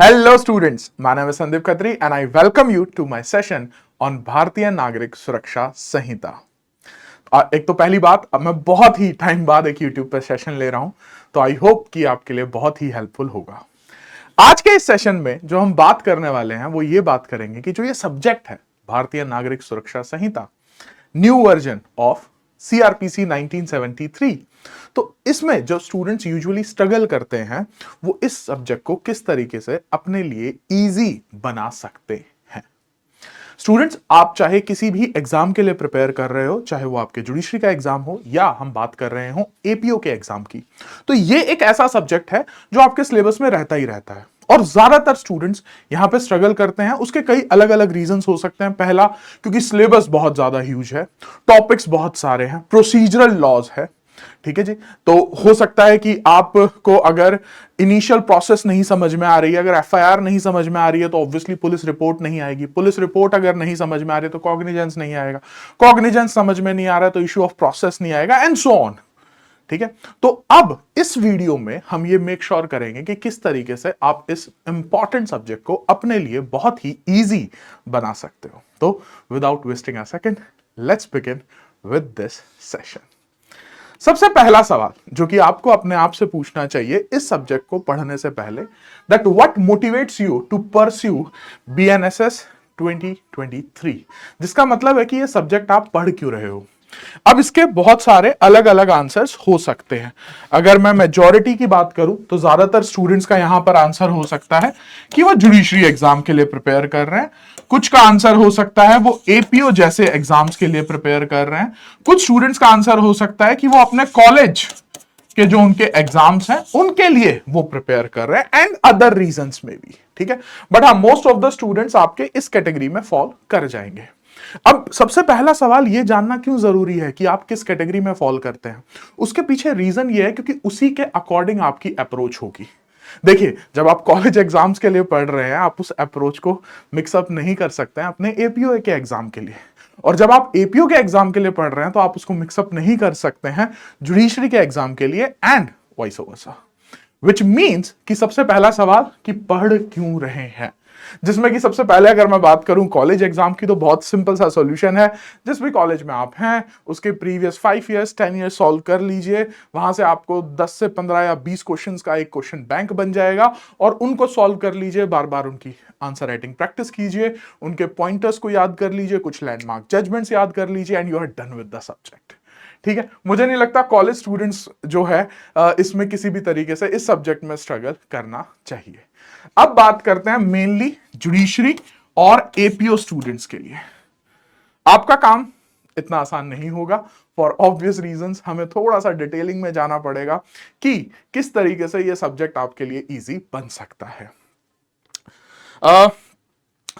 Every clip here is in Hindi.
Hello students, my name is Sandeep Khatri and I welcome you to my session on भारतीय नागरिक सुरक्षा संहिता। एक तो पहली बात, अब मैं बहुत ही टाइम बाद एक YouTube पर सेशन ले रहा हूं, तो आई होप कि आपके लिए बहुत ही हेल्पफुल होगा। आज के इस सेशन में जो हम बात करने वाले हैं वो ये बात करेंगे कि जो ये सब्जेक्ट है भारतीय नागरिक सुरक्षा संहिता, न्यू वर्जन ऑफ सीआरपीसी 1973, तो इसमें जो स्टूडेंट्स यूजुअली स्ट्रगल करते हैं वो इस सब्जेक्ट को किस तरीके से अपने लिए इजी बना सकते हैं। स्टूडेंट्स, आप चाहे किसी भी एग्जाम के लिए प्रिपेयर कर रहे हो, चाहे वो आपके जुडिशरी का एग्जाम हो या हम बात कर रहे हो एपीओ के एग्जाम की, तो ये एक ऐसा सब्जेक्ट है जो आपके सिलेबस में रहता ही रहता है और ज्यादातर स्टूडेंट्स यहां पे स्ट्रगल करते हैं। उसके कई अलग अलग रीजंस हो सकते हैं। पहला, क्योंकि सिलेबस बहुत ज्यादा ह्यूज है, टॉपिक्स बहुत सारे हैं, प्रोसीजरल लॉज है, ठीक है जी। तो हो सकता है कि आपको अगर इनिशियल प्रोसेस नहीं समझ में आ रही है, अगर एफआईआर नहीं समझ में आ रही है तो ऑब्वियसली पुलिस रिपोर्ट नहीं आएगी, पुलिस रिपोर्ट अगर नहीं समझ में आ रही है तो कॉग्निजेंस नहीं आएगा, कॉग्निजेंस समझ में नहीं आ रहा है तो इश्यू ऑफ प्रोसेस नहीं आएगा, एंड सो ऑन। ठीक है, तो अब इस वीडियो में हम ये मेक श्योर करेंगे कि किस तरीके से आप इस इंपॉर्टेंट सब्जेक्ट को अपने लिए बहुत ही इजी बना सकते हो। तो without wasting a second, let's begin with this session. सबसे पहला सवाल जो कि आपको अपने आप से पूछना चाहिए इस सब्जेक्ट को पढ़ने से पहले, that what motivates you to pursue BNSS 2023, जिसका मतलब है कि ये सब्जेक्ट आप पढ़ क्यों रहे हो। अब इसके बहुत सारे अलग अलग आंसर्स हो सकते हैं। अगर मैं मेजॉरिटी की बात करूं तो ज्यादातर स्टूडेंट्स का यहां पर आंसर हो सकता है कि वो जुडिशरी एग्जाम के लिए प्रिपेयर कर रहे हैं, कुछ का आंसर हो सकता है वो एपीओ जैसे एग्जाम्स के लिए प्रिपेयर कर रहे हैं, कुछ स्टूडेंट्स का आंसर हो सकता है कि वो अपने कॉलेज के जो उनके एग्जाम्स हैं उनके लिए वो प्रिपेयर कर रहे हैं, एंड अदर रीजंस में भी। ठीक है, बट हाँ, मोस्ट ऑफ द स्टूडेंट्स आपके इस कैटेगरी में फॉल कर जाएंगे। अब सबसे पहला सवाल ये जानना क्यों जरूरी है कि आप किस कैटेगरी में फॉल करते हैं। उसके पीछे रीजन ये है क्योंकि उसी के अकॉर्डिंग आपकी अप्रोच होगी। देखिए, जब आप कॉलेज एग्जाम्स के लिए पढ़ रहे हैं आप उस अप्रोच को मिक्सअप नहीं कर सकते हैं अपने एपीओ के एग्जाम के लिए, और जब आप एपीओ के एग्जाम के लिए पढ़ रहे हैं तो आप उसको मिक्सअप नहीं कर सकते हैं जुडिशरी के एग्जाम के लिए, and vice versa. Which means कि सबसे पहला सवाल कि पढ़ क्यों रहे हैं, जिसमें कि सबसे पहले अगर मैं बात करूं कॉलेज एग्जाम की तो बहुत सिंपल सा सॉल्यूशन है। जिस भी कॉलेज में आप हैं उसके प्रीवियस 5 इयर्स 10 इयर्स सॉल्व कर लीजिए, वहां से आपको 10 से 15 या 20 क्वेश्चंस का एक क्वेश्चन बैंक बन जाएगा, और उनको सॉल्व कर लीजिए, बार बार उनकी आंसर राइटिंग प्रैक्टिस कीजिए, उनके पॉइंटर्स को याद कर लीजिए, कुछ लैंडमार्क जजमेंट्स याद कर लीजिए, and you are done with the subject. ठीक है, मुझे नहीं लगता कॉलेज स्टूडेंट्स जो है इसमें किसी भी तरीके से इस सब्जेक्ट में स्ट्रगल करना चाहिए। अब बात करते हैं मेनली जुडिशरी और एपीओ स्टूडेंट्स के लिए। आपका काम इतना आसान नहीं होगा, फॉर ऑब्वियस रीजंस। हमें थोड़ा सा डिटेलिंग में जाना पड़ेगा कि किस तरीके से यह सब्जेक्ट आपके लिए इजी बन सकता है।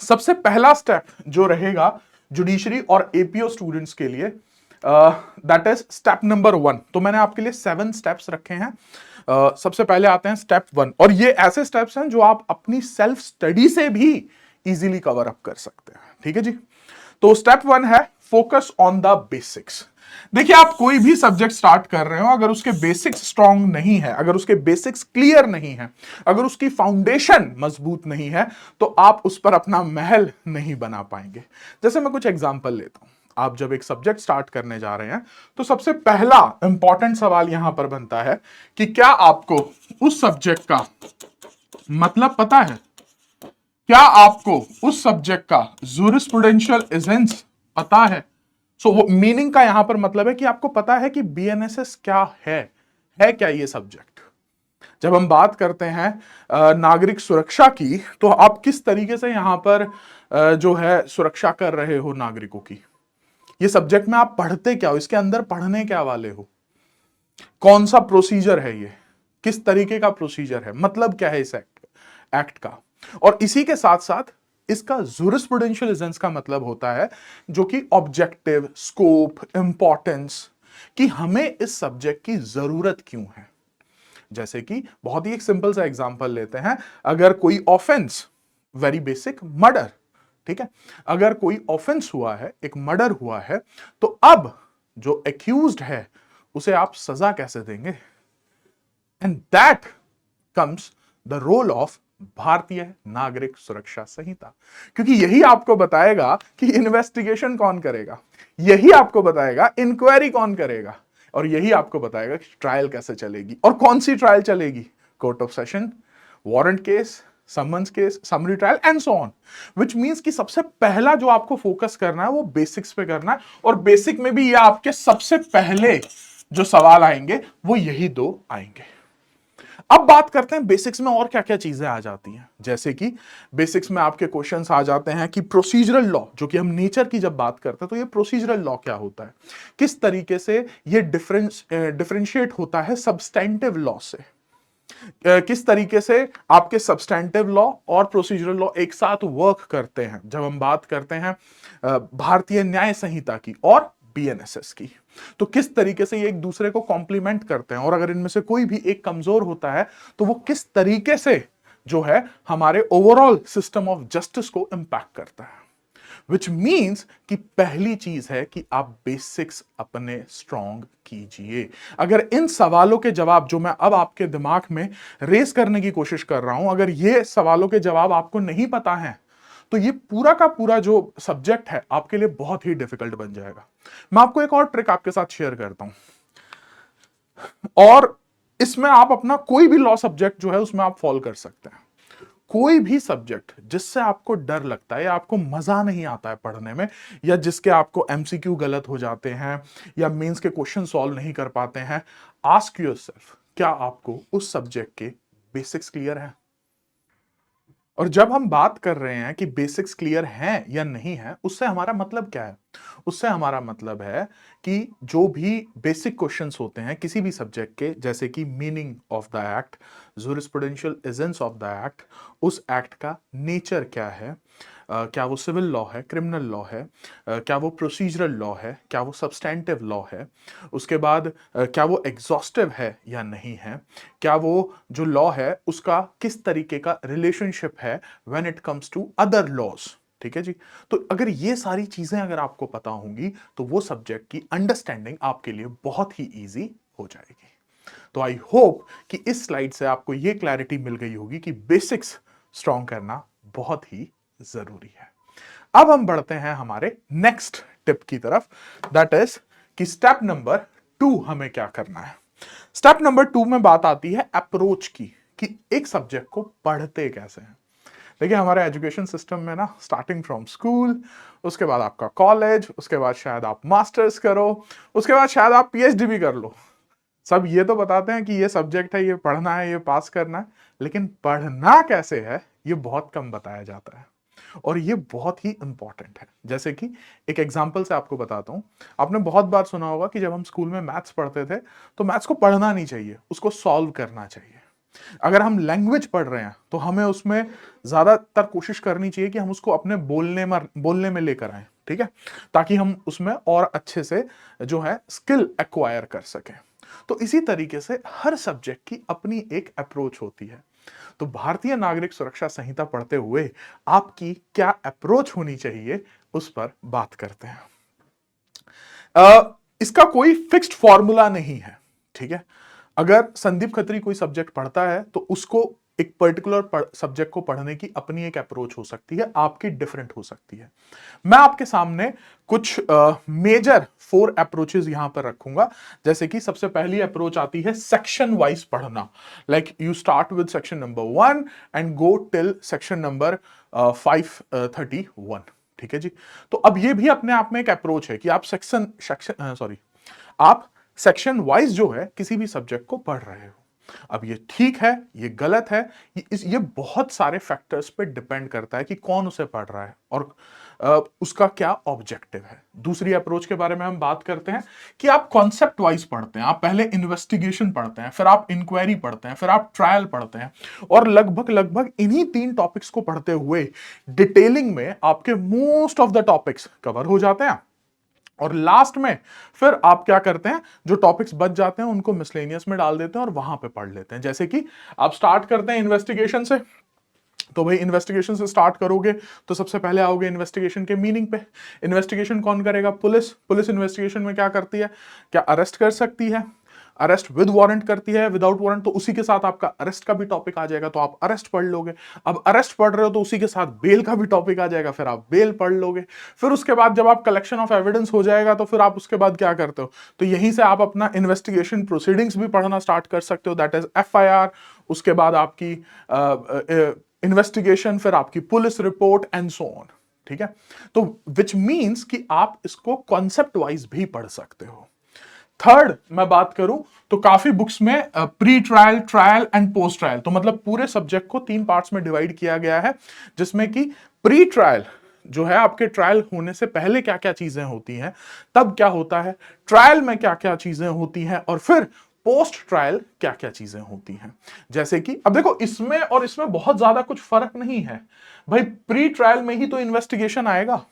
सबसे पहला स्टेप जो रहेगा जुडिशरी और एपीओ स्टूडेंट्स के लिए, दैट इज स्टेप नंबर 1। तो मैंने आपके लिए 7 स्टेप्स रखे हैं। सबसे पहले आते हैं स्टेप 1, और ये ऐसे स्टेप्स हैं जो आप अपनी सेल्फ स्टडी से भी इजीली कवर अप कर सकते हैं। ठीक है जी, तो स्टेप 1 है फोकस ऑन द बेसिक्स। देखिए, आप कोई भी सब्जेक्ट स्टार्ट कर रहे हो, अगर उसके बेसिक्स स्ट्रांग नहीं है, अगर उसके बेसिक्स क्लियर नहीं है, अगर उसकी फाउंडेशन मजबूत नहीं है, तो आप उस पर अपना महल नहीं बना पाएंगे। जैसे मैं कुछ एग्जांपल लेता हूं। आप जब एक सब्जेक्ट स्टार्ट करने जा रहे हैं तो सबसे पहला इंपॉर्टेंट सवाल यहां पर बनता है कि क्या आपको उस सब्जेक्ट का मतलब पता है, क्या आपको उस सब्जेक्ट का जूरिस्प्रूडेंशियल एसेंस पता है। सो मीनिंग का यहां पर मतलब है कि आपको पता है कि बीएनएसएस क्या है क्या ये सब्जेक्ट। जब हम बात करते हैं नागरिक सुरक्षा की, तो आप किस तरीके से यहां पर जो है सुरक्षा कर रहे हो नागरिकों की। ये सब्जेक्ट में आप पढ़ते क्या हो, इसके अंदर पढ़ने क्या वाले हो, कौन सा प्रोसीजर है ये, किस तरीके का प्रोसीजर है, मतलब क्या है इस एक्ट का। और इसी के साथ साथ इसका जूरिस्प्रूडेंशियल एसेंस का मतलब होता है जो कि ऑब्जेक्टिव, स्कोप, इंपॉर्टेंस, कि हमें इस सब्जेक्ट की जरूरत क्यों है। जैसे कि बहुत ही एक सिंपल सा एग्जांपल लेते हैं। अगर कोई ऑफेंस, वेरी बेसिक, मर्डर, ठीक है, अगर कोई ऑफेंस हुआ है, एक मर्डर हुआ है, तो अब जो एक्यूज्ड है उसे आप सजा कैसे देंगे, and that comes the role of Bharatiya Nagarik सुरक्षा संहिता, क्योंकि यही आपको बताएगा कि इन्वेस्टिगेशन कौन करेगा, यही आपको बताएगा इंक्वायरी कौन करेगा, और यही आपको बताएगा कि ट्रायल कैसे चलेगी और कौन सी ट्रायल चलेगी, court of session, warrant case, summons case, summary trial and so on. Which means कि सबसे पहला जो आपको फोकस करना है वो बेसिक्स पे करना है, और बेसिक में भी ये आपके सबसे पहले जो सवाल आएंगे वो यही दो आएंगे। अब बात करते हैं बेसिक्स में और क्या क्या चीजें आ जाती हैं। जैसे कि बेसिक्स में आपके क्वेश्चंस आ जाते हैं कि प्रोसीजरल लॉ, जो कि हम नेचर की जब बात करते हैं तो ये प्रोसीजरल लॉ क्या होता है, किस तरीके से ये डिफरेंशिएट होता है सब्सटेंटिव लॉ से, किस तरीके से आपके सब्सटेंटिव लॉ और प्रोसीजरल लॉ एक साथ वर्क करते हैं जब हम बात करते हैं भारतीय न्याय संहिता की और बीएनएसएस की, तो किस तरीके से ये एक दूसरे को कॉम्प्लीमेंट करते हैं, और अगर इनमें से कोई भी एक कमजोर होता है तो वो किस तरीके से जो है हमारे ओवरऑल सिस्टम ऑफ जस्टिस को इंपैक्ट करता है। विच मीन्स कि पहली चीज है कि आप बेसिक्स अपने स्ट्रॉन्ग कीजिए। अगर इन सवालों के जवाब जो मैं अब आपके दिमाग में रेस करने की कोशिश कर रहा हूं, अगर ये सवालों के जवाब आपको नहीं पता है तो ये पूरा का पूरा जो सब्जेक्ट है आपके लिए बहुत ही डिफिकल्ट बन जाएगा। मैं आपको एक और ट्रिक आपके साथ शेयर करता हूं, और इसमें आप अपना कोई भी लॉ सब्जेक्ट जो है उसमें आप फॉलो कर सकते हैं। कोई भी सब्जेक्ट जिससे आपको डर लगता है या आपको मजा नहीं आता है पढ़ने में, या जिसके आपको एमसीक्यू गलत हो जाते हैं या मेंस के क्वेश्चन सॉल्व नहीं कर पाते हैं, आस्क योरसेल्फ, क्या आपको उस सब्जेक्ट के बेसिक्स क्लियर है? और जब हम बात कर रहे हैं कि बेसिक्स क्लियर हैं या नहीं है, उससे हमारा मतलब क्या है? उससे हमारा मतलब है कि जो भी बेसिक क्वेश्चंस होते हैं किसी भी सब्जेक्ट के, जैसे कि meaning of the act, jurisprudential essence of the act, उस एक्ट का नेचर क्या है, क्या वो सिविल लॉ है, क्रिमिनल लॉ है, क्या वो प्रोसीजरल लॉ है, क्या वो सब्सटेंटिव लॉ है, उसके बाद क्या वो एग्जॉस्टिव है या नहीं है, क्या वो जो लॉ है उसका किस तरीके का रिलेशनशिप है when it comes to other laws. ठीक है जी। तो अगर ये सारी चीजें अगर आपको पता होंगी तो वो सब्जेक्ट की अंडरस्टैंडिंग आपके लिए बहुत ही इजी हो जाएगी। तो आई होप कि इस स्लाइड से आपको ये क्लैरिटी मिल गई होगी कि बेसिक्स स्ट्रॉन्ग करना बहुत ही जरूरी है। अब हम बढ़ते हैं हमारे नेक्स्ट टिप की तरफ, दैट इज कि स्टेप नंबर 2 हमें क्या करना है। स्टेप नंबर 2 में बात आती है अप्रोच की, कि एक सब्जेक्ट को पढ़ते कैसे हैं। देखिए हमारे एजुकेशन सिस्टम में ना, स्टार्टिंग फ्रॉम स्कूल, उसके बाद आपका कॉलेज, उसके बाद शायद आप मास्टर्स करो, उसके बाद शायद आप पीएचडी भी कर लो, सब ये तो बताते हैं कि ये सब्जेक्ट है, ये पढ़ना है, ये पास करना है, लेकिन पढ़ना कैसे है ये बहुत कम बताया जाता है, और ये बहुत ही इंपॉर्टेंट है। जैसे कि एक एग्जांपल से आपको बताता हूं, आपने बहुत बार सुना होगा कि जब हम स्कूल में मैथ्स पढ़ते थे तो मैथ्स को पढ़ना नहीं चाहिए, उसको सॉल्व करना चाहिए। अगर हम लैंग्वेज पढ़ रहे हैं तो हमें उसमें ज्यादातर कोशिश करनी चाहिए कि हम उसको अपने बोलने में लेकर आए, ठीक है, ताकि हम उसमें और अच्छे से जो है स्किल एक्वायर कर सकें। तो इसी तरीके से हर सब्जेक्ट की अपनी एक अप्रोच होती है। तो भारतीय नागरिक सुरक्षा संहिता पढ़ते हुए आपकी क्या अप्रोच होनी चाहिए उस पर बात करते हैं। इसका कोई फिक्स्ड फॉर्मूला नहीं है, ठीक है। अगर संदीप खत्री कोई सब्जेक्ट पढ़ता है तो उसको एक पर्टिकुलर सब्जेक्ट को पढ़ने की अपनी एक अप्रोच हो सकती है, आपकी डिफरेंट हो सकती है। मैं आपके सामने कुछ मेजर 4 अप्रोचेस यहां पर रखूंगा। जैसे कि सबसे पहली अप्रोच आती है सेक्शन वाइज पढ़ना, like you start with section number 1 and go till section number 531। ठीक है जी। तो अब ये भी अपने आप में एक अप्रोच है कि आप आप सेक्शन वाइज जो है किसी भी सब्जेक्ट को पढ़ रहे हो। अब ये ठीक है, ये गलत है, ये बहुत सारे फैक्टर्स पे डिपेंड करता है कि कौन उसे पढ़ रहा है और उसका क्या ऑब्जेक्टिव है। दूसरी अप्रोच के बारे में हम बात करते हैं कि आप कॉन्सेप्ट वाइज पढ़ते हैं, आप पहले इन्वेस्टिगेशन पढ़ते हैं, फिर आप इंक्वायरी पढ़ते हैं, फिर आप ट्रायल पढ़ते हैं, और लगभग लगभग इन्हीं 3 टॉपिक्स को पढ़ते हुए डिटेलिंग में आपके most of the topics cover हो जाते हैं, और लास्ट में फिर आप क्या करते हैं, जो टॉपिक्स बच जाते हैं उनको मिसलेनियस में डाल देते हैं और वहां पे पढ़ लेते हैं। जैसे कि आप स्टार्ट करते हैं इन्वेस्टिगेशन से, तो भाई इन्वेस्टिगेशन से स्टार्ट करोगे तो सबसे पहले आओगे इन्वेस्टिगेशन के मीनिंग पे। इन्वेस्टिगेशन कौन करेगा? पुलिस। पुलिस इन्वेस्टिगेशन में क्या करती है? क्या अरेस्ट कर सकती है, अरेस्ट विद वारंट करती है, विदाउट वारंट, तो उसी के साथ आपका अरेस्ट का भी टॉपिक आ जाएगा, तो आप अरेस्ट पढ़ लोगे। अब अरेस्ट पढ़ रहे हो तो उसी के साथ बेल का भी टॉपिक आ जाएगा, फिर आप बेल पढ़ लोगे। फिर उसके बाद जब आप कलेक्शन ऑफ एविडेंस हो जाएगा तो फिर आप उसके बाद क्या करते हो, तो यहीं से आप अपना इन्वेस्टिगेशन प्रोसीडिंग्स भी पढ़ना स्टार्ट कर सकते हो, दैट इज FIR, उसके बाद आपकी इन्वेस्टिगेशन, फिर आपकी police report and so on. ठीक है, तो विच मीन्स कि आप इसको कॉन्सेप्ट वाइज भी पढ़ सकते हो। थर्ड मैं बात करूं तो काफी बुक्स में pre trial, trial and post trial, तो मतलब पूरे सब्जेक्ट को 3 पार्ट्स में डिवाइड किया गया है, जिसमें कि प्री ट्रायल जो है आपके ट्रायल होने से पहले क्या क्या चीजें होती हैं, तब क्या होता है, ट्रायल में क्या क्या चीजें होती हैं, और फिर पोस्ट ट्रायल क्या क्या चीजें होती हैं। जैसे कि अब देखो, इसमें और इसमें बहुत ज्यादा कुछ फर्क नहीं है भाई, प्री ट्रायल में ही तो इन्वेस्टिगेशन आएगा।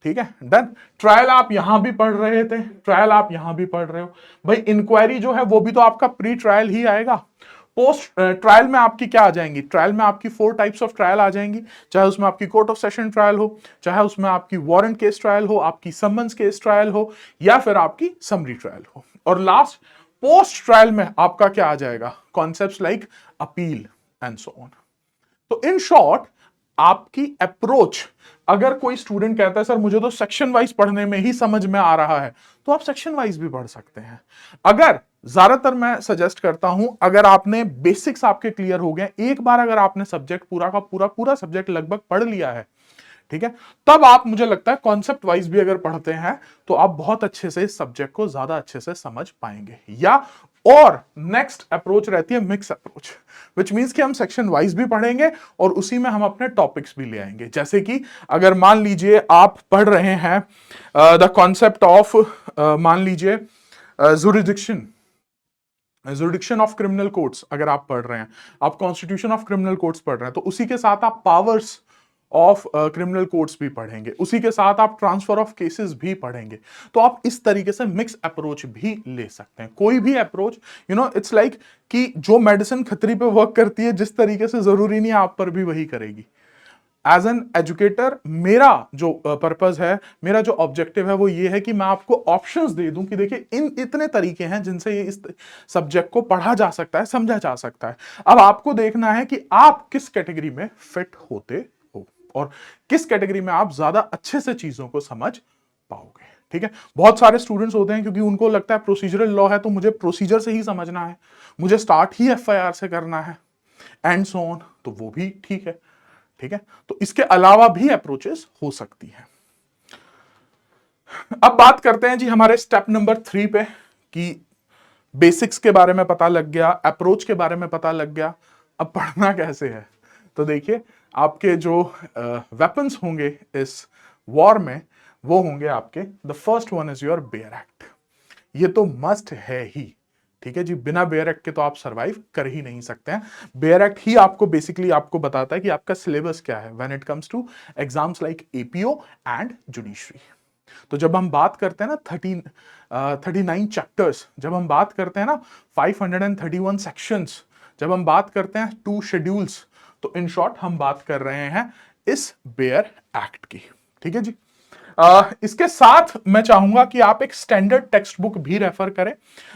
ठीक है, डन। ट्रायल आप यहां भी पढ़ रहे थे, ट्रायल आप यहां भी पढ़ रहे हो भाई, इंक्वायरी जो है वो भी तो आपका प्री ट्रायल ही आएगा। पोस्ट ट्रायल में आपकी क्या आ जाएंगी, ट्रायल में आपकी 4 टाइप्स ऑफ ट्रायल आ जाएंगी, चाहे उसमें आपकी कोर्ट ऑफ सेशन ट्रायल हो, चाहे उसमें आपकी वारंट केस ट्रायल हो, आपकी समन्स केस ट्रायल हो, या फिर आपकी समरी ट्रायल हो। और लास्ट पोस्ट ट्रायल में आपका क्या आ जाएगा, concepts like appeal and so on. तो इन शॉर्ट आपकी अप्रोच, अगर कोई स्टूडेंट कहता है सर मुझे तो सेक्शन वाइज पढ़ने में ही समझ में आ रहा है, तो आप सेक्शन वाइज भी पढ़ सकते हैं। अगर ज्यादातर मैं सजेस्ट करता हूं, अगर आपने बेसिक्स आपके क्लियर हो गए, एक बार अगर आपने सब्जेक्ट पूरा का पूरा सब्जेक्ट लगभग पढ़ लिया है, ठीक है, तब आप, मुझे लगता है कॉन्सेप्ट वाइज भी अगर पढ़ते हैं तो आप बहुत अच्छे से इस सब्जेक्ट को ज्यादा अच्छे से समझ पाएंगे। या और नेक्स्ट अप्रोच रहती है मिक्स अप्रोच, विच मींस कि हम सेक्शन वाइज भी पढ़ेंगे और उसी में हम अपने टॉपिक्स भी ले आएंगे। जैसे कि अगर मान लीजिए आप पढ़ रहे हैं द कॉन्सेप्ट ऑफ, मान लीजिए jurisdiction, jurisdiction of criminal courts अगर आप पढ़ रहे हैं, आप कॉन्स्टिट्यूशन ऑफ क्रिमिनल कोर्ट्स पढ़ रहे हैं, तो उसी के साथ आप पावर्स ऑफ क्रिमिनल कोर्ट्स भी पढ़ेंगे, उसी के साथ आप ट्रांसफर ऑफ केसेस भी पढ़ेंगे। तो आप इस तरीके से मिक्स अप्रोच भी ले सकते हैं, कोई भी अप्रोच, इट्स लाइक कि जो मेडिसिन खतरी पे वर्क करती है जिस तरीके से, जरूरी नहीं आप पर भी वही करेगी। एज एन एजुकेटर मेरा जो पर्पस है, मेरा जो ऑब्जेक्टिव है वो ये है कि मैं आपको ऑप्शंस दे दूं कि देखिए इन इतने तरीके हैं जिनसे ये इस सब्जेक्ट को पढ़ा जा सकता है, समझा जा सकता है। अब आपको देखना है कि आप किस कैटेगरी में फिट होते हो और किस कैटेगरी में आप ज्यादा अच्छे से चीजों को समझ पाओगे। ठीक है, बहुत सारे स्टूडेंट्स होते हैं क्योंकि उनको लगता है प्रोसीजरल लॉ है तो मुझे प्रोसीजर से ही समझना है, मुझे स्टार्ट ही FIR से करना है एंड सो ऑन, तो वो भी ठीक है। ठीक है, तो इसके अलावा भी अप्रोचेस हो सकती हैं। अब बात करते हैं जी हमारे स्टेप नंबर 3 पे, कि बेसिक्स के बारे में पता लग गया, अप्रोच के बारे में पता लग गया, अब पढ़ना कैसे है। तो देखिए, आपके जो वेपन्स होंगे इस वॉर में वो होंगे आपके, the first one is your bare act. ये तो मस्ट है ही। ठीक है जी, बिना बेयर एक्ट के तो आप सरवाइव कर ही नहीं सकते हैं। बेयर एक्ट ही आपको बेसिकली आपको बताता है कि आपका सिलेबस क्या है when it comes to exams like APO and judiciary. तो जब हम बात करते हैं ना 39 चैप्टर्स, जब हम बात करते हैं ना 531 सेक्शंस, जब हम बात करते हैं 2 शेड्यूल्स, तो इन शॉर्ट हम बात कर रहे हैं इस बेयर एक्ट की। ठीक है जी, इसके साथ मैं चाहूंगा कि आप एक स्टैंडर्ड टेक्स्ट बुक भी रेफर करें।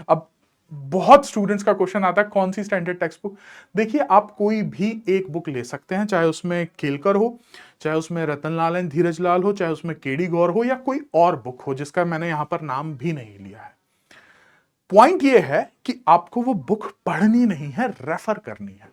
अब बहुत स्टूडेंट्स का क्वेश्चन आता है कौन सी स्टैंडर्ड टेक्स्ट बुक। देखिए, आप कोई भी एक बुक ले सकते हैं, चाहे उसमें केलकर हो, चाहे उसमें रतनलाल एंड धीरज लाल हो, चाहे उसमें KD गौर हो, या कोई और बुक हो जिसका मैंने यहां पर नाम भी नहीं लिया है। पॉइंट यह है कि आपको वो बुक पढ़नी नहीं है, रेफर करनी है।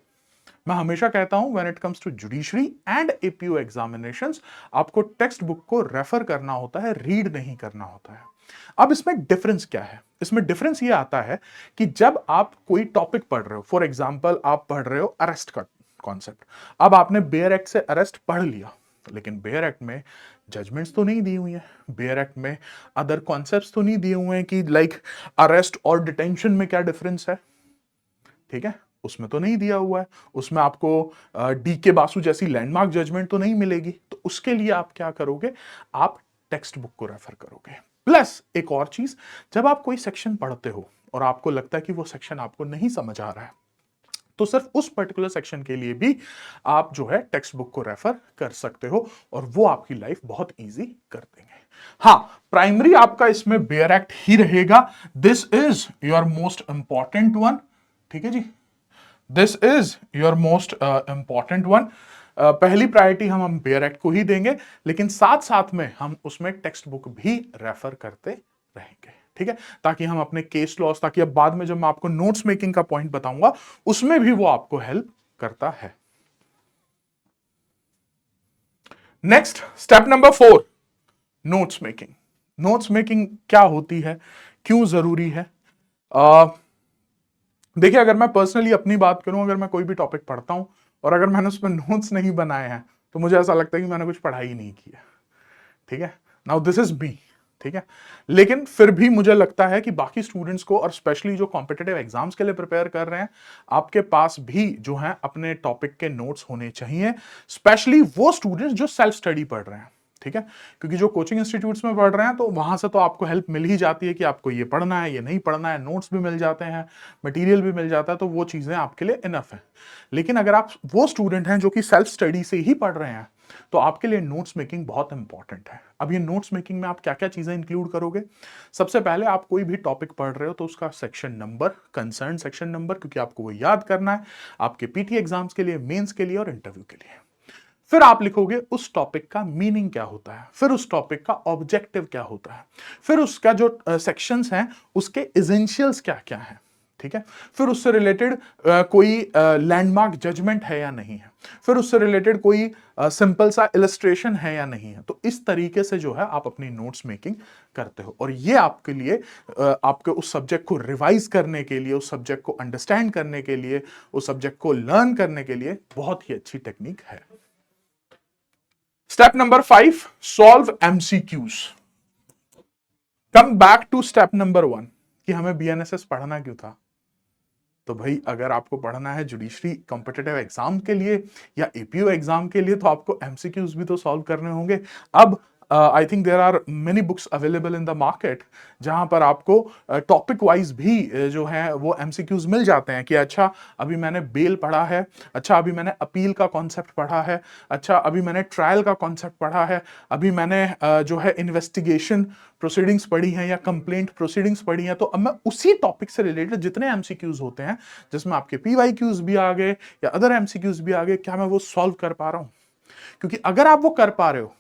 मैं हमेशा कहता हूं when it comes to judiciary and APO examinations, आपको टेक्स्ट बुक को रेफर करना होता है, रीड नहीं करना होता है। अब इसमें डिफरेंस क्या है, इसमें डिफरेंस ये आता है कि जब आप कोई टॉपिक पढ़ रहे हो, फॉर एग्जांपल आप पढ़ रहे हो अरेस्ट का कॉन्सेप्ट, अब आपने बेयर एक्ट से अरेस्ट पढ़ लिया, लेकिन बेयर एक्ट में जजमेंट्स तो नहीं दी हुई है, बेयर एक्ट में अदर कॉन्सेप्ट्स तो नहीं दिए हुए हैं कि लाइक अरेस्ट और डिटेंशन में क्या डिफरेंस है। ठीक है, उसमें तो नहीं दिया हुआ है, उसमें आपको DK बासु जैसी लैंडमार्क जजमेंट तो नहीं मिलेगी। तो उसके लिए आप क्या करोगे, आप टेक्स्ट बुक को रेफर करोगे। प्लस एक और चीज, जब आप कोई सेक्शन पढ़ते हो और आपको लगता है कि वो सेक्शन आपको नहीं समझ आ रहा है, तो सिर्फ उस पर्टिकुलर सेक्शन के लिए भी आप जो है टेक्स्ट बुक को रेफर कर सकते हो और वो आपकी लाइफ बहुत ईजी कर देंगे। हाँ, प्राइमरी आपका इसमें बेयर एक्ट ही रहेगा। This is your most important one. ठीक है जी, this is your most important one. पहली प्रायोरिटी हम बेयर एक्ट को ही देंगे, लेकिन साथ साथ में हम उसमें टेक्स्ट बुक भी रेफर करते रहेंगे। ठीक है, ताकि हम अपने केस लॉस, ताकि अब बाद में जब मैं आपको नोट्स मेकिंग का पॉइंट बताऊंगा उसमें भी वो आपको हेल्प करता है। Next, step number 4, notes making. Notes making क्या होती है, क्यों जरूरी है? देखिए, अगर मैं पर्सनली अपनी बात करूं, अगर मैं कोई भी टॉपिक पढ़ता हूं और अगर मैंने उस पर नोट्स नहीं बनाए हैं तो मुझे ऐसा लगता है कि मैंने कुछ पढ़ाई ही नहीं किया। ठीक है, नाउ दिस इज मी। ठीक है, लेकिन फिर भी मुझे लगता है कि बाकी स्टूडेंट्स को, और स्पेशली जो कॉम्पिटिटिव एग्जाम्स के लिए प्रिपेयर कर रहे हैं, आपके पास भी जो है अपने टॉपिक के नोट्स होने चाहिए, स्पेशली वो स्टूडेंट्स जो सेल्फ स्टडी पढ़ रहे हैं। ठीक है, क्योंकि जो कोचिंग इंस्टीट्यूट्स में पढ़ रहे हैं तो वहां से तो आपको हेल्प मिल ही जाती है कि आपको ये पढ़ना है, ये नहीं पढ़ना है, नोट्स भी मिल जाते हैं, मटेरियल भी मिल जाता है, तो वो चीजें आपके लिए इनफ है। लेकिन अगर आप वो स्टूडेंट हैं जो कि सेल्फ स्टडी से ही पढ़ रहे हैं तो आपके लिए नोट्स मेकिंग बहुत इंपॉर्टेंट है। अब ये नोट्स मेकिंग में आप क्या क्या चीजें इंक्लूड करोगे? सबसे पहले, आप कोई भी टॉपिक पढ़ रहे हो तो उसका section number, concern section number, क्योंकि आपको वो याद करना है आपके पीटी एग्जाम्स के लिए, मेंस के लिए और इंटरव्यू के लिए। फिर आप लिखोगे उस टॉपिक का मीनिंग क्या होता है, फिर उस टॉपिक का ऑब्जेक्टिव क्या होता है, फिर उसका जो सेक्शंस हैं उसके एसेंशियल्स क्या क्या हैं। ठीक है, फिर उससे रिलेटेड कोई लैंडमार्क जजमेंट है या नहीं है, फिर उससे रिलेटेड कोई सिंपल सा इलस्ट्रेशन है या नहीं है। तो इस तरीके से जो है आप अपनी नोट्स मेकिंग करते हो और ये आपके लिए आपके उस सब्जेक्ट को रिवाइज करने के लिए, उस सब्जेक्ट को अंडरस्टैंड करने के लिए, उस सब्जेक्ट को लर्न करने के लिए बहुत ही अच्छी टेक्निक है। Step number 5, solve MCQs. Come back to step number 1 कि हमें बीएनएसएस पढ़ना क्यों था। तो भाई, अगर आपको पढ़ना है जुडिशरी कॉम्पिटिटिव एग्जाम के लिए या एपीओ एग्जाम के लिए तो आपको एमसीक्यूज भी तो सॉल्व करने होंगे। अब I think there are many books available in the market जहां पर आपको टॉपिक वाइज भी जो है वो एमसीक्यूज मिल जाते हैं कि अच्छा अभी मैंने बेल पढ़ा है, अच्छा अभी मैंने अपील का कॉन्सेप्ट पढ़ा है, अच्छा अभी मैंने ट्रायल का कॉन्सेप्ट पढ़ा है, अभी मैंने जो है इन्वेस्टिगेशन प्रोसीडिंग्स पढ़ी हैं या कंप्लेंट प्रोसीडिंग्स पढ़ी हैं। तो अब मैं उसी टॉपिक से रिलेटेड जितने एमसीक्यूज होते हैं जिसमें आपके पीवाईक्यूज भी आ गए या अदर एमसीक्यूज भी आ गए, क्या मैं वो सॉल्व कर पा रहा हूं? क्योंकि अगर आप वो कर पा रहे हो,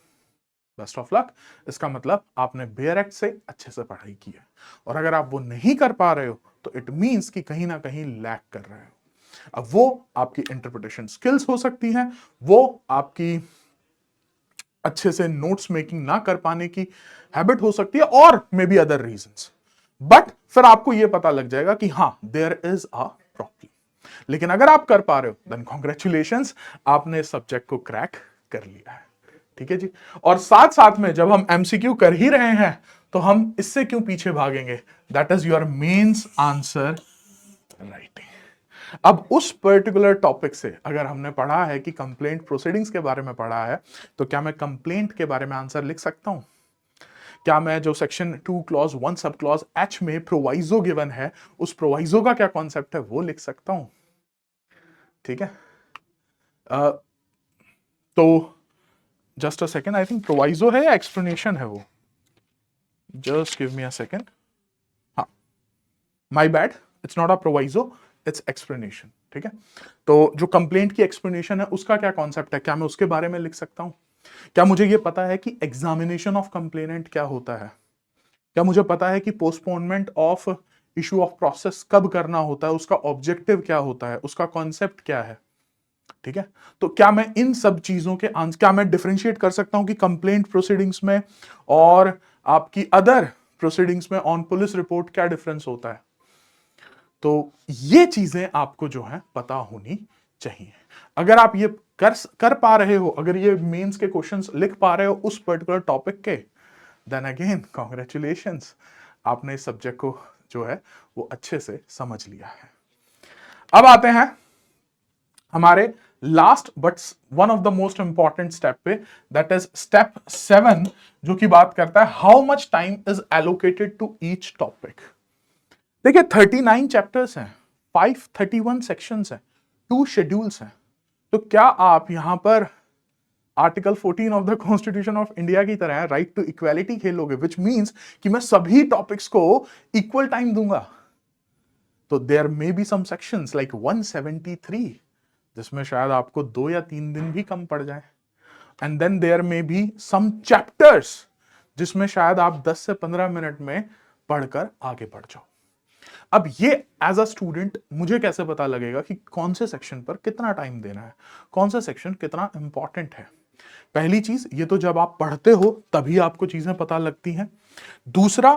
बेस्ट ऑफ लक, इसका मतलब आपने बेयर एक्ट से अच्छे से पढ़ाई की है। और अगर आप वो नहीं कर पा रहे हो तो इट मींस कि कहीं ना कहीं लैक कर रहे हो। अब वो आपकी इंटरप्रिटेशन स्किल्स हो सकती हैं, वो आपकी अच्छे से नोट्स मेकिंग ना कर पाने की हैबिट हो सकती है, और may be other reasons. But फिर आपको यह पता लग जाएगा कि हाँ, देयर इज अ प्रॉब्लम। लेकिन अगर आप कर पा रहे हो देन कॉन्ग्रेचुलेशंस, आपने सब्जेक्ट को क्रैक कर लिया है। ठीक है जी, और साथ साथ में जब हम एमसीक्यू कर ही रहे हैं तो हम इससे क्यों पीछे भागेंगे? That is your mains answer writing. अब उस पर्टिकुलर टॉपिक से अगर हमने पढ़ा है कि कंप्लेंट प्रोसीडिंग्स के बारे में पढ़ा है, तो क्या मैं कंप्लेंट के बारे में आंसर लिख सकता हूं? क्या मैं जो section 2 clause 1 sub clause H में प्रोवाइजो गिवन है, उस प्रोवाइजो का क्या कॉन्सेप्ट है वो लिख सकता हूं? ठीक है, तो just a second, I think proviso है या एक्सप्लेनेशन है वो, just give me a second. हाँ, my bad, it's not a proviso, it's explanation. ठीक है, तो जो कंप्लेंट की एक्सप्लेनेशन है उसका क्या कॉन्सेप्ट है, क्या मैं उसके बारे में लिख सकता हूं? क्या मुझे यह पता है कि एग्जामिनेशन ऑफ कंप्लेनेंट क्या होता है? क्या मुझे पता है कि postponement of issue of process कब करना होता है, उसका ऑब्जेक्टिव क्या होता है, उसका कॉन्सेप्ट क्या है? ठीक है, तो क्या मैं इन सब चीजों के आंसर, क्या मैं डिफरेंशिएट कर सकता हूं कि कंप्लेंट प्रोसीडिंग्स में और आपकी अदर प्रोसीडिंग्स में ऑन पुलिस रिपोर्ट क्या डिफरेंस होता है? तो ये चीजें आपको जो है पता होनी चाहिए। अगर आप ये कर पा रहे हो, अगर ये मेंस के क्वेश्चंस लिख पा रहे हो उस पर्टिकुलर टॉपिक के, देन अगेन कॉन्ग्रेचुलेशंस, आपने इस सब्जेक्ट को जो है वो अच्छे से समझ लिया है। अब आते हैं हमारे last but one of the most important step पे, दैट इज स्टेप 7, जो कि बात करता है how much time is allocated to each topic. देखिए 39 चैप्टर्स हैं, 531 सेक्शंस हैं, 2 शेड्यूल्स हैं, तो क्या आप यहां पर article 14 of the constitution of India की तरह राइट टू इक्वालिटी खेलोगे, विच मीन्स कि मैं सभी टॉपिक्स को इक्वल टाइम दूंगा? तो there may be some sections like 173 जिसमें शायद आपको 2 या 3 दिन भी कम पड़ जाए, and then there may be some chapters जिसमें शायद आप 10 से 15 मिनट में पढ़कर आगे बढ़ जाओ। अब ये एज अ स्टूडेंट मुझे कैसे पता लगेगा कि कौन से सेक्शन पर कितना टाइम देना है, कौन सा सेक्शन कितना इंपॉर्टेंट है? पहली चीज, ये तो जब आप पढ़ते हो तभी आपको चीजें पता लगती हैं। दूसरा,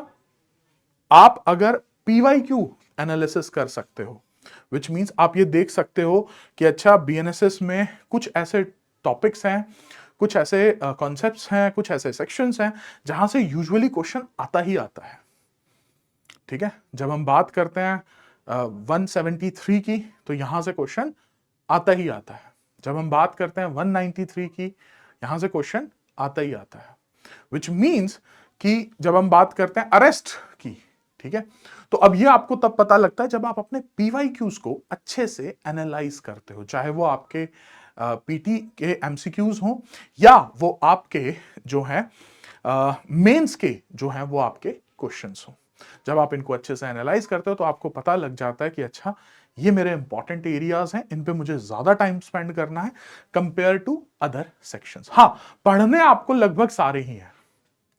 आप अगर पीवाईक्यू एनालिसिस कर सकते हो, विच मीन्स आप ये देख सकते हो कि अच्छा बीएनएसएस में कुछ ऐसे टॉपिक्स हैं, कुछ ऐसे कॉन्सेप्ट्स हैं, कुछ ऐसे सेक्शंस हैं जहां से यूजुअली क्वेश्चन आता ही आता है। ठीक है, जब हम बात करते हैं 173 की, तो यहां से क्वेश्चन आता ही आता है। जब हम बात करते हैं 193 की, यहां से क्वेश्चन आता ही आता है, विच मीन्स कि जब हम बात करते हैं अरेस्ट की, ठीक है, तो अब ये आपको तब पता लगता है जब आप अपने पीवाईक्यूज को अच्छे से एनालाइज करते हो, चाहे वो आपके पीटी के एमसीक्यूज हो या वो आपके जो है मेंस के जो है वो आपके क्वेश्चंस हो। जब आप इनको अच्छे से एनालाइज करते हो तो आपको पता लग जाता है कि अच्छा ये मेरे इंपॉर्टेंट एरियाज हैं, इन पे मुझे ज्यादा टाइम स्पेंड करना है कंपेयर टू अदर सेक्शंस। हाँ, पढ़ने आपको लगभग सारे ही हैं,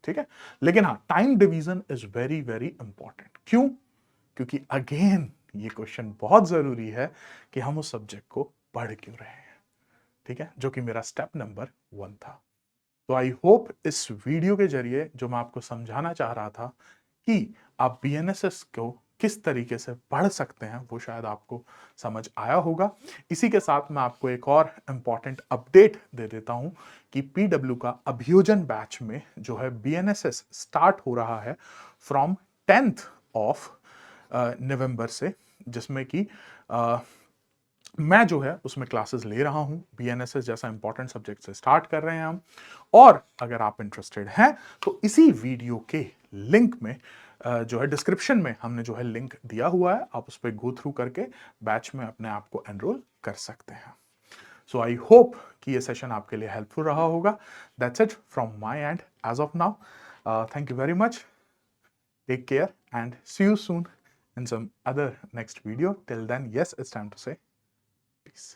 ठीक है, लेकिन हाँ, time division is very very important. क्यों? क्योंकि अगेन ये क्वेश्चन बहुत जरूरी है कि हम उस सब्जेक्ट को पढ़ क्यों रहे हैं, ठीक है, जो कि मेरा स्टेप नंबर 1 था। तो आई होप इस वीडियो के जरिए जो मैं आपको समझाना चाह रहा था कि आप बीएनएसएस को किस तरीके से पढ़ सकते हैं, वो शायद आपको समझ आया होगा। इसी के साथ मैं आपको एक और इंपॉर्टेंट अपडेट दे देता हूं कि पीडब्ल्यू का अभियोजन बैच में जो है बीएनएसएस स्टार्ट हो रहा है फ्रॉम 10th ऑफ नवंबर से, जिसमें कि मैं जो है उसमें क्लासेस ले रहा हूं। बीएनएसएस जैसा इंपॉर्टेंट सब्जेक्ट से स्टार्ट कर रहे हैं हम, और अगर आप इंटरेस्टेड हैं तो इसी वीडियो के लिंक में जो है डिस्क्रिप्शन में हमने जो है लिंक दिया हुआ है, आप उस पर गो थ्रू करके बैच में अपने आप को एनरोल कर सकते हैं। सो आई होप कि ये सेशन आपके लिए हेल्पफुल रहा होगा। That's it from my end as of now. Thank you very much, take care and see you soon in some other next video. Till then, yes, it's time to say peace.